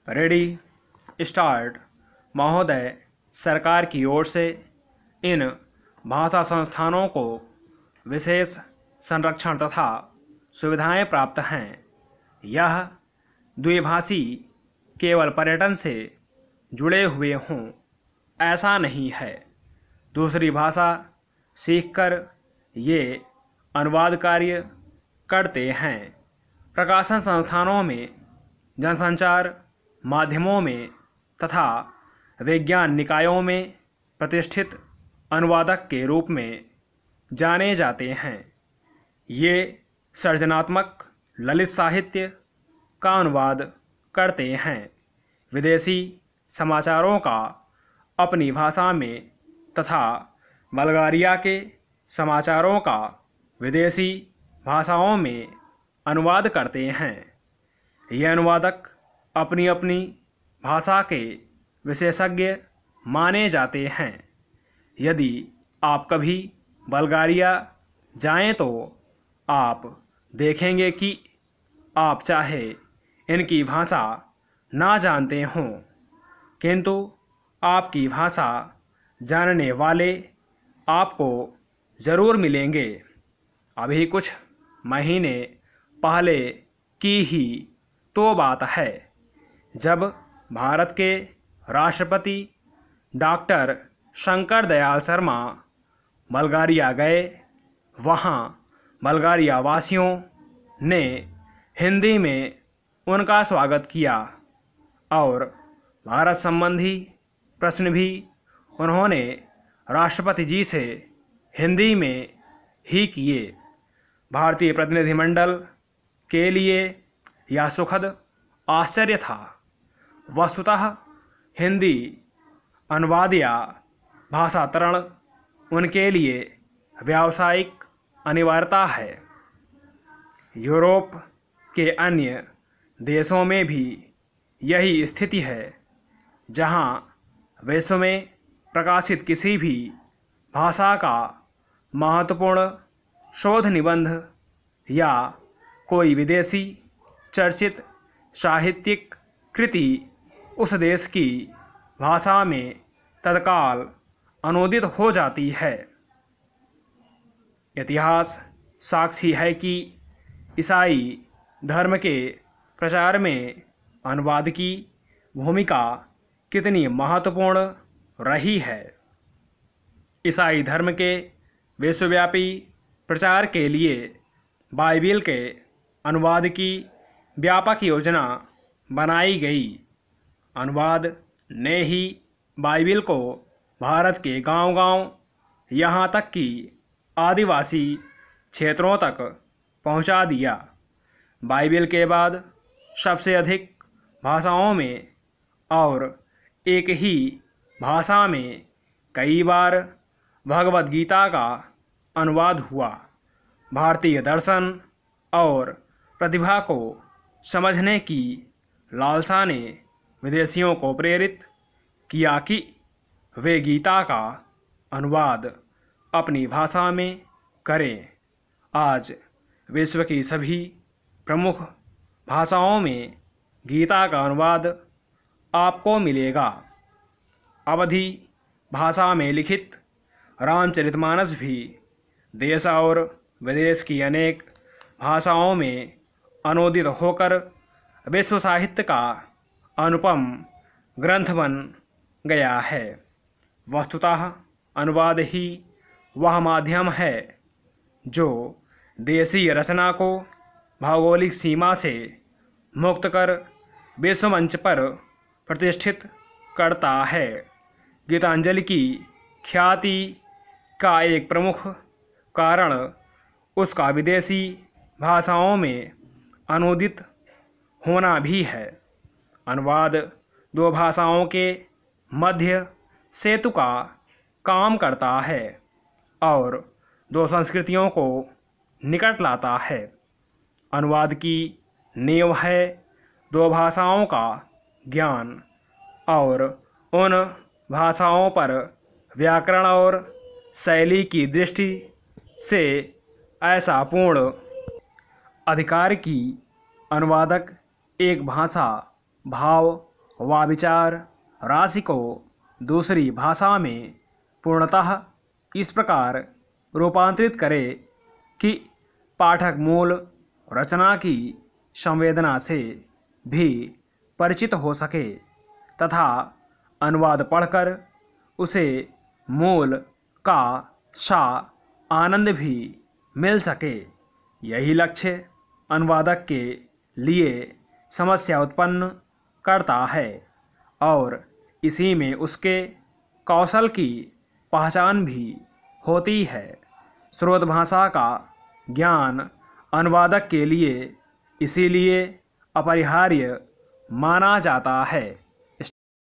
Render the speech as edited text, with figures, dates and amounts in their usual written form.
Ready start. महोदय, सरकार की ओर से इन भाषा संस्थानों को विशेष संरक्षण तथा सुविधाएं प्राप्त हैं। यह द्विभाषी केवल पर्यटन से जुड़े हुए हों ऐसा नहीं है। दूसरी भाषा सीखकर ये अनुवाद कार्य करते हैं। प्रकाशन संस्थानों में, जनसंचार माध्यमों में तथा विज्ञान निकायों में प्रतिष्ठित अनुवादक के रूप में जाने जाते हैं। ये सृजनात्मक ललित साहित्य का अनुवाद करते हैं। विदेशी समाचारों का अपनी भाषा में तथा बल्गारिया के समाचारों का विदेशी भाषाओं में अनुवाद करते हैं। ये अनुवादक अपनी अपनी भाषा के विशेषज्ञ माने जाते हैं। यदि आप कभी बल्गारिया जाएं तो आप देखेंगे कि आप चाहे इनकी भाषा ना जानते हों, किंतु आपकी भाषा जानने वाले आपको ज़रूर मिलेंगे। अभी कुछ महीने पहले की ही तो बात है जब भारत के राष्ट्रपति डॉक्टर शंकर दयाल शर्मा बल्गारिया गए। वहाँ बल्गारिया वासियों ने हिंदी में उनका स्वागत किया और भारत संबंधी प्रश्न भी उन्होंने राष्ट्रपति जी से हिंदी में ही किए। भारतीय प्रतिनिधिमंडल के लिए यह सुखद आश्चर्य था। वस्तुतः हिंदी अनुवाद या भाषांतरण उनके लिए व्यावसायिक अनिवार्यता है। यूरोप के अन्य देशों में भी यही स्थिति है, जहां विश्व में प्रकाशित किसी भी भाषा का महत्वपूर्ण शोध निबंध या कोई विदेशी चर्चित साहित्यिक कृति उस देश की भाषा में तत्काल अनुदित हो जाती है। इतिहास साक्षी है कि ईसाई धर्म के प्रचार में अनुवाद की भूमिका कितनी महत्वपूर्ण रही है। ईसाई धर्म के विश्वव्यापी प्रचार के लिए बाइबिल के अनुवाद की व्यापक योजना बनाई गई। अनुवाद ने ही बाइबिल को भारत के गांव-गांव, यहाँ तक कि आदिवासी क्षेत्रों तक पहुँचा दिया। बाइबिल के बाद सबसे अधिक भाषाओं में और एक ही भाषा में कई बार भगवद गीता का अनुवाद हुआ। भारतीय दर्शन और प्रतिभा को समझने की लालसा ने विदेशियों को प्रेरित किया कि वे गीता का अनुवाद अपनी भाषा में करें। आज विश्व की सभी प्रमुख भाषाओं में गीता का अनुवाद आपको मिलेगा। अवधी भाषा में लिखित रामचरितमानस भी देश और विदेश की अनेक भाषाओं में अनुदित होकर विश्व साहित्य का अनुपम ग्रंथ बन गया है। वस्तुतः अनुवाद ही वह माध्यम है जो देशीय रचना को भौगोलिक सीमा से मुक्त कर विश्व मंच पर प्रतिष्ठित करता है। गीतांजलि की ख्याति का एक प्रमुख कारण उसका विदेशी भाषाओं में अनुदित होना भी है। अनुवाद दो भाषाओं के मध्य सेतु का काम करता है और दो संस्कृतियों को निकट लाता है। अनुवाद की नींव है दो भाषाओं का ज्ञान और उन भाषाओं पर व्याकरण और शैली की दृष्टि से ऐसा पूर्ण अधिकार की अनुवादक एक भाषा, भाव वह विचार राशि को दूसरी भाषा में पूर्णतः इस प्रकार रूपांतरित करे कि पाठक मूल रचना की संवेदना से भी परिचित हो सके तथा अनुवाद पढ़कर उसे मूल का सा आनंद भी मिल सके। यही लक्ष्य अनुवादक के लिए समस्या उत्पन्न करता है और इसी में उसके कौशल की पहचान भी होती है। स्रोत भाषा का ज्ञान अनुवादक के लिए इसीलिए अपरिहार्य माना जाता है।